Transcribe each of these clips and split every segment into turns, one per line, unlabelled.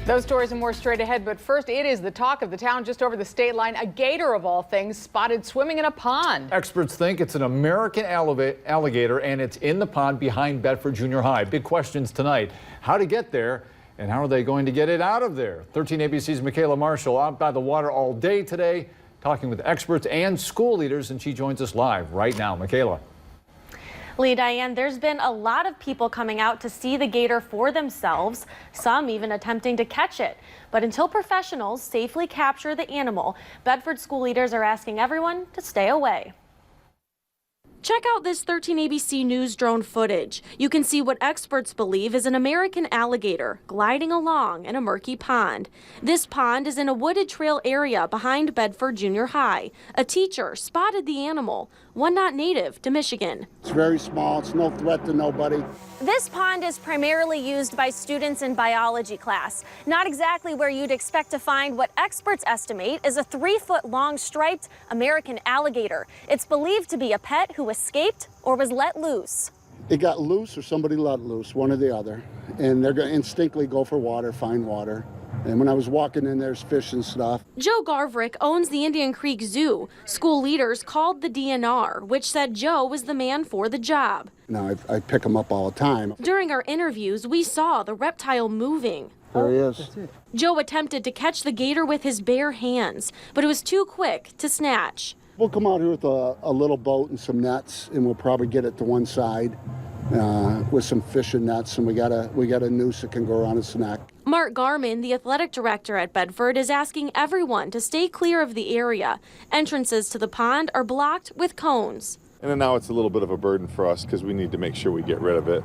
Those stories and more straight ahead, but first, it is the talk of the town just over the state line. A gator, of all things, spotted swimming in a pond.
Experts think it's an American alligator, and it's in the pond behind Bedford Junior High. Big questions tonight. How to get there, and how are they going to get it out of there? 13 ABC's Micaela Marshall out by the water all day today, talking with experts and school leaders, and she joins us live right now. Micaela.
Lee, Diane, there's been a lot of people coming out to see the gator for themselves, some even attempting to catch it. But until professionals safely capture the animal, Bedford school leaders are asking everyone to stay away. Check out this 13 ABC News drone footage. You can see what experts believe is an American alligator gliding along in a murky pond. This pond is in a wooded trail area behind Bedford Junior High. A teacher spotted the animal, one not native to Michigan.
It's very small. It's no threat to nobody.
This pond is primarily used by students in biology class. Not exactly where you'd expect to find what experts estimate is a 3-foot-long striped American alligator. It's believed to be a pet who escaped or was let loose.
It got loose or somebody let loose, one or the other. And they're going to instinctively go for water, find water. And when I was walking in, there's fish and stuff.
Joe Garvrick owns the Indian Creek Zoo. School leaders called the DNR, which said Joe was the man for the job.
Now, I pick them up all the time.
During our interviews, we saw the reptile moving.
There he is.
Joe attempted to catch the gator with his bare hands, but it was too quick to snatch.
We'll come out here with a little boat and some nets, and we'll probably get it to one side with some fishing nets, and we got a noose that can go around its neck.
Mark Garman, the athletic director at Bedford, is asking everyone to stay clear of the area. Entrances to the pond are blocked with cones.
And then now it's a little bit of a burden for us because we need to make sure we get rid of it.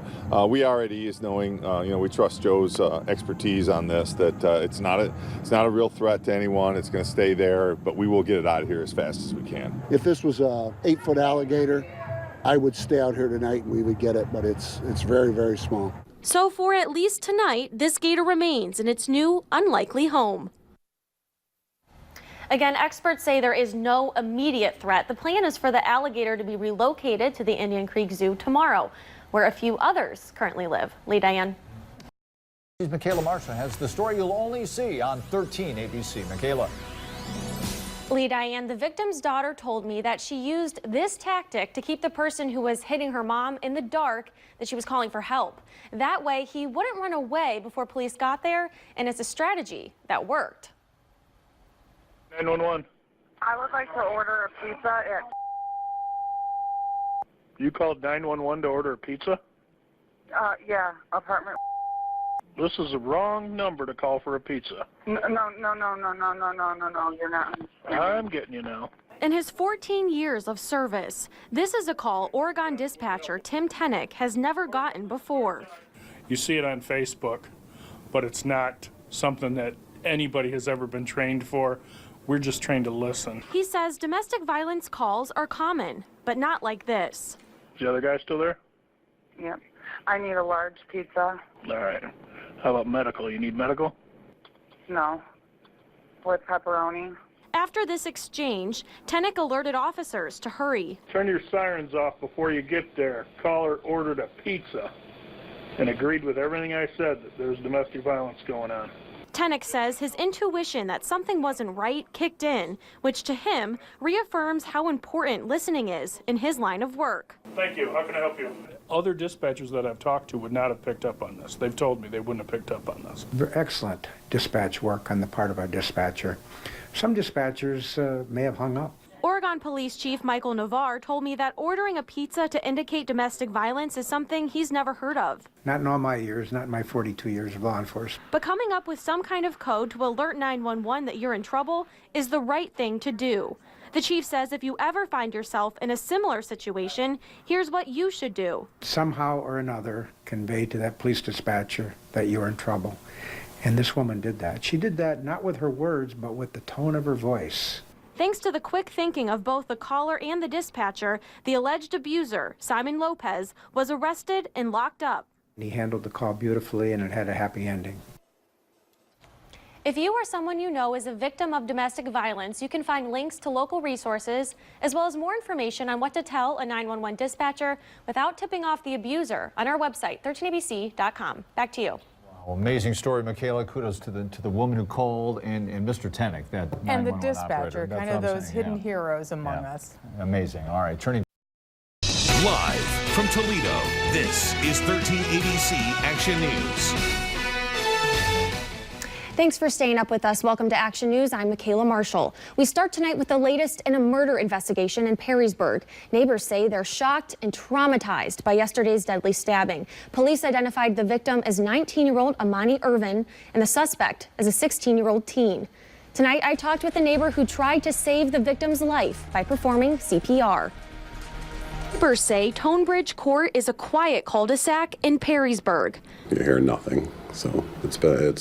We already is knowing, we trust Joe's expertise on this, that it's not a real threat to anyone. It's going to stay there, but we will get it out of here as fast as we can.
If this was a 8-foot alligator, I would stay out here tonight and we would get it, but it's very, very small.
So for at least tonight, this gator remains in its new, unlikely home. Again, experts say there is no immediate threat. The plan is for the alligator to be relocated to the Indian Creek Zoo tomorrow, where a few others currently live. Lee, Diane.
Micaela Marshall has the story you'll only see on 13 ABC. Micaela.
Lee, Diane, the victim's daughter told me that she used this tactic to keep the person who was hitting her mom in the dark that she was calling for help. That way, he wouldn't run away before police got there, and it's a strategy that worked.
911.
I would like to order a pizza at...
You called 911 to order a pizza?
Yeah, apartment.
This is the wrong number to call for a pizza.
No, you're not.
I'm getting you now.
In his 14 years of service, this is a call Oregon dispatcher Tim Tennick has never gotten before.
You see it on Facebook, but it's not something that anybody has ever been trained for. We're just trained to listen.
He says domestic violence calls are common, but not like this.
Is the other guy still there?
Yep. I need a large pizza.
All right. How about medical? You need medical?
No. With pepperoni.
After this exchange, Tennick alerted officers to hurry.
Turn your sirens off before you get there. Caller ordered a pizza and agreed with everything I said that there's domestic violence going on.
Tennick says his intuition that something wasn't right kicked in, which to him reaffirms how important listening is in his line of work.
Thank you. How can I help you? Other dispatchers that I've talked to would not have picked up on this. They've told me they wouldn't have picked up on this.
Excellent dispatch work on the part of our dispatcher. Some dispatchers may have hung up.
Oregon Police Chief Michael Navarre told me that ordering a pizza to indicate domestic violence is something he's never heard of.
Not in all my years, not in my 42 years of law enforcement.
But coming up with some kind of code to alert 911 that you're in trouble is the right thing to do. The chief says if you ever find yourself in a similar situation, here's what you should do.
Somehow or another, convey to that police dispatcher that you're in trouble. And this woman did that. She did that not with her words, but with the tone of her voice.
Thanks to the quick thinking of both the caller and the dispatcher, the alleged abuser, Simon Lopez, was arrested and locked up.
He handled the call beautifully, and it had a happy ending.
If you or someone you know is a victim of domestic violence, you can find links to local resources, as well as more information on what to tell a 911 dispatcher without tipping off the abuser on our website, 13abc.com. Back to you.
Wow. Amazing story, Micaela. Kudos to the woman who called and Mr. Tenick, that 911
And the
operator.
dispatcher,
That's
kind
what
of
I'm
those
saying,
hidden
yeah.
heroes among
Yeah.
us.
Amazing. All right, turning.
Live from Toledo, this is 13 ABC Action News.
Thanks for staying up with us. Welcome to Action News. I'm Micaela Marshall. We start tonight with the latest in a murder investigation in Perrysburg. Neighbors say they're shocked and traumatized by yesterday's deadly stabbing. Police identified the victim as 19-year-old Amani Irvin and the suspect as a 16-year-old teen. Tonight, I talked with a neighbor who tried to save the victim's life by performing CPR. Neighbors say Tonebridge Court is a quiet cul-de-sac in Perrysburg.
You hear nothing, so it's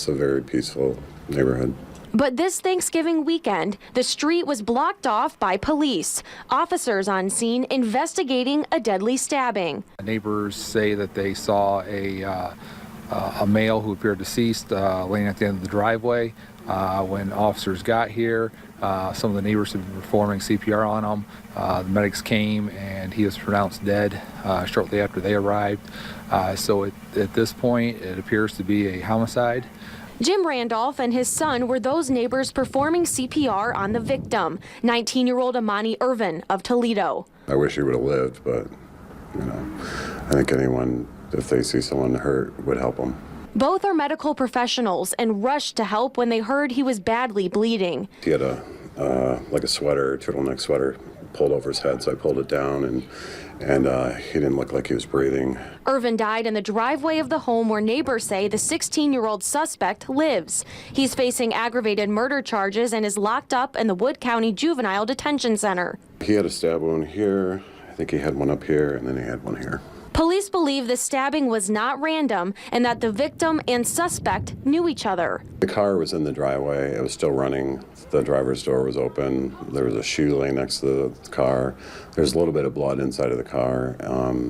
a very peaceful neighborhood.
But this Thanksgiving weekend, the street was blocked off by police. Officers on scene investigating a deadly stabbing.
Neighbors say that they saw a male who appeared deceased laying at the end of the driveway. When officers got here, some of the neighbors had been performing CPR on him. The medics came and he was pronounced dead shortly after they arrived. So at this point, it appears to be a homicide.
Jim Randolph and his son were those neighbors performing CPR on the victim, 19-year-old Amani Irvin of Toledo.
I wish he would have lived, but I think anyone, if they see someone hurt, would help them.
Both are medical professionals and rushed to help when they heard he was badly bleeding.
He had a sweater, turtleneck sweater, pulled over his head, so I pulled it down, and he didn't look like he was breathing.
Irvin died in the driveway of the home where neighbors say the 16-year-old suspect lives. He's facing aggravated murder charges and is locked up in the Wood County Juvenile Detention Center.
He had a stab wound here. I think he had one up here, and then he had one here.
Police believe the stabbing was not random and that the victim and suspect knew each other.
The car was in the driveway. It was still running. The driver's door was open. There was a shoe laying next to the car. There's a little bit of blood inside of the car.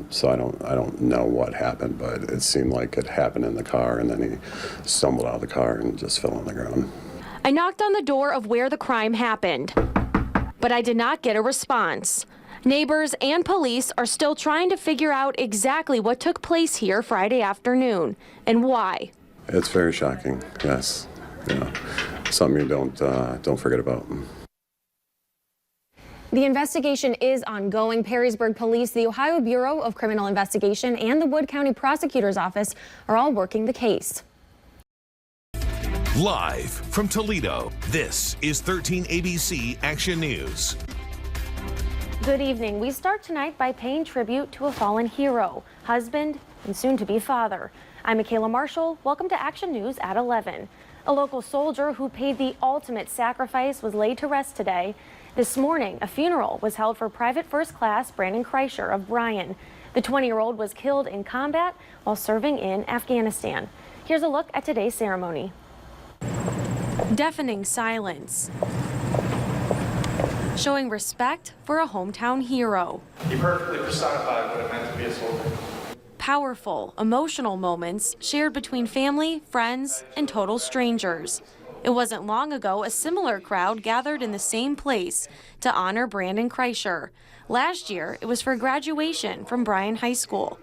So I don't know what happened, but it seemed like it happened in the car, and then he stumbled out of the car and just fell on the ground.
I knocked on the door of where the crime happened, but I did not get a response. Neighbors and police are still trying to figure out exactly what took place here Friday afternoon and why.
It's very shocking, yes. Something you don't forget about.
The investigation is ongoing. Perrysburg Police, the Ohio Bureau of Criminal Investigation, and the Wood County Prosecutor's Office are all working the case.
Live from Toledo, this is 13 ABC Action News.
Good evening. We start tonight by paying tribute to a fallen hero, husband, and soon-to-be father. I'm Micaela Marshall. Welcome to Action News at 11. A local soldier who paid the ultimate sacrifice was laid to rest today. This morning, a funeral was held for Private First Class Brandon Kreischer of Bryan. The 20-year-old was killed in combat while serving in Afghanistan. Here's a look at today's ceremony. Deafening silence, showing respect for a hometown hero.
He perfectly personified what it meant to be a soldier.
Powerful, emotional moments shared between family, friends, and total strangers. It wasn't long ago a similar crowd gathered in the same place to honor Brandon Kreischer. Last year, it was for graduation from Bryan High School.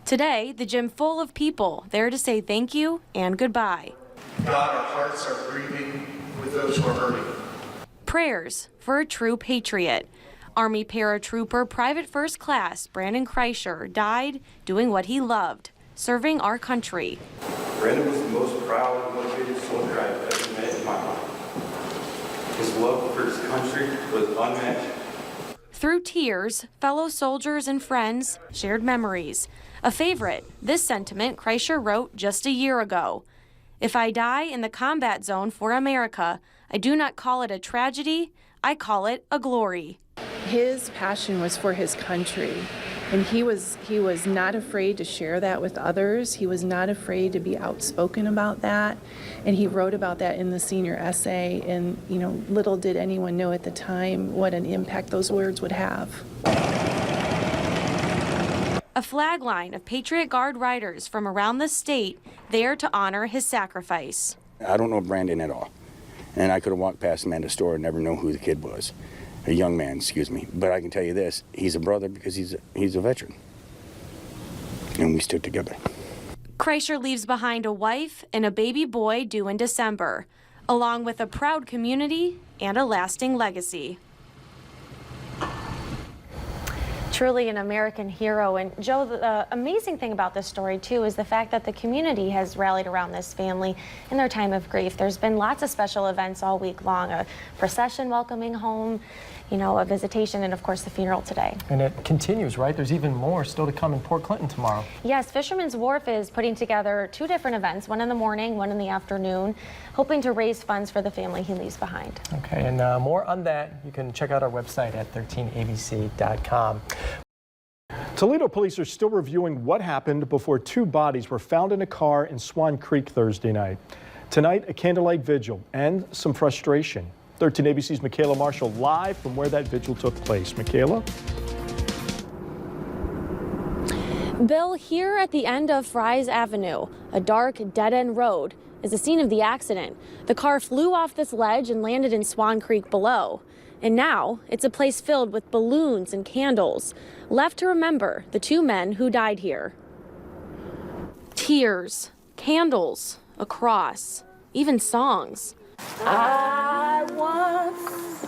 Today, the gym full of people there to say thank you and goodbye.
God, our hearts are grieving with those who are hurting.
Prayers for a true patriot. Army paratrooper Private First Class Brandon Kreischer died doing what he loved, serving our country.
Brandon was the most proud, motivated soldier I've ever met in my life. His love for his country was unmatched.
Through tears, fellow soldiers and friends shared memories. A favorite, this sentiment Kreischer wrote just a year ago. If I die in the combat zone for America, I do not call it a tragedy, I call it a glory.
His passion was for his country, and he was not afraid to share that with others. He was not afraid to be outspoken about that, and he wrote about that in the senior essay, and little did anyone know at the time what an impact those words would have.
A flag line of Patriot Guard riders from around the state there to honor his sacrifice.
I don't know Brandon at all, and I could have walked past him at a store and never known who the kid was. A young man, excuse me. But I can tell you this, he's a brother because he's a veteran. And we stood together.
Kreischer leaves behind a wife and a baby boy due in December, along with a proud community and a lasting legacy. Truly an American hero. And Joe, the amazing thing about this story too is the fact that the community has rallied around this family in their time of grief. There's been lots of special events all week long, a procession welcoming home, you know, a visitation, and of course the funeral today.
And it continues, right? There's even more still to come in Port Clinton tomorrow.
Yes, Fisherman's Wharf is putting together 2 different events, one in the morning, one in the afternoon, hoping to raise funds for the family he leaves behind.
Okay, and more on that, you can check out our website at 13abc.com.
Toledo police are still reviewing what happened before 2 bodies were found in a car in Swan Creek Thursday night. Tonight, a candlelight vigil and some frustration. 13 ABC's Micaela Marshall live from where that vigil took place. Micaela?
Bill, here at the end of Fry's Avenue, a dark, dead-end road, is the scene of the accident. The car flew off this ledge and landed in Swan Creek below. And now it's a place filled with balloons and candles, left to remember the 2 men who died here. Tears, candles, a cross, even songs.
I once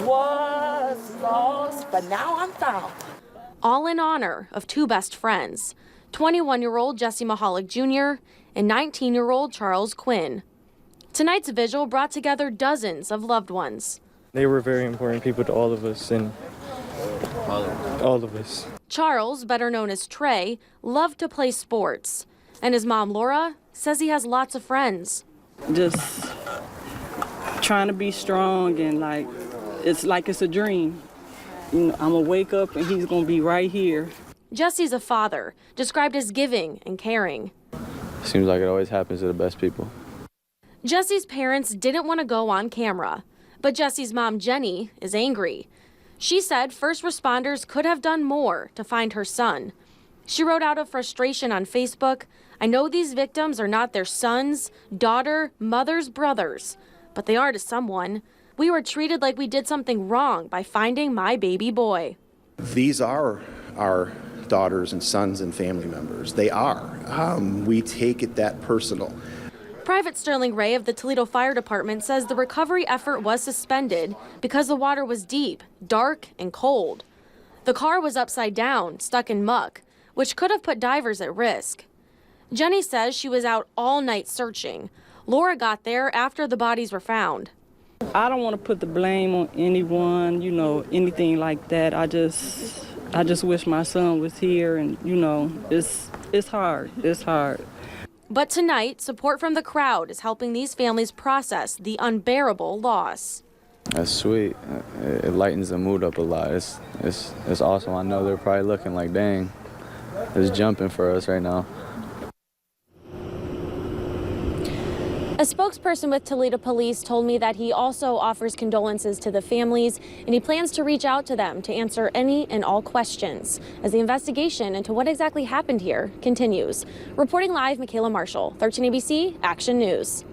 was lost, but now I'm found.
All in honor of 2 best friends, 21-year-old Jesse Mahalik Jr. and 19-year-old Charles Quinn. Tonight's vigil brought together dozens of loved ones.
They were very important people to all of us, and all of us.
Charles, better known as Trey, loved to play sports. And his mom, Laura, says he has lots of friends.
Just trying to be strong, and it's a dream. You know, I'm gonna wake up and he's gonna be right here.
Jesse's a father, described as giving and caring.
Seems like it always happens to the best people.
Jesse's parents didn't want to go on camera, but Jesse's mom, Jenny, is angry. She said first responders could have done more to find her son. She wrote out of frustration on Facebook, "I know these victims are not their sons, daughter, mother's brothers, but they are to someone. We were treated like we did something wrong by finding my baby boy."
These are our daughters and sons and family members. They are. We take it that personal.
Private Sterling Ray of the Toledo Fire Department says the recovery effort was suspended because the water was deep, dark, and cold. The car was upside down, stuck in muck, which could have put divers at risk. Jenny says she was out all night searching. Laura got there after the bodies were found.
I don't want to put the blame on anyone, you know, anything like that. I just wish my son was here, and you know, it's hard. It's hard.
But tonight, support from the crowd is helping these families process the unbearable loss.
That's sweet. It lightens the mood up a lot. It's awesome. I know they're probably looking like, dang, it's jumping for us right now.
A spokesperson with Toledo Police told me that he also offers condolences to the families, and he plans to reach out to them to answer any and all questions as the investigation into what exactly happened here continues. Reporting live, Micaela Marshall, 13 ABC Action News.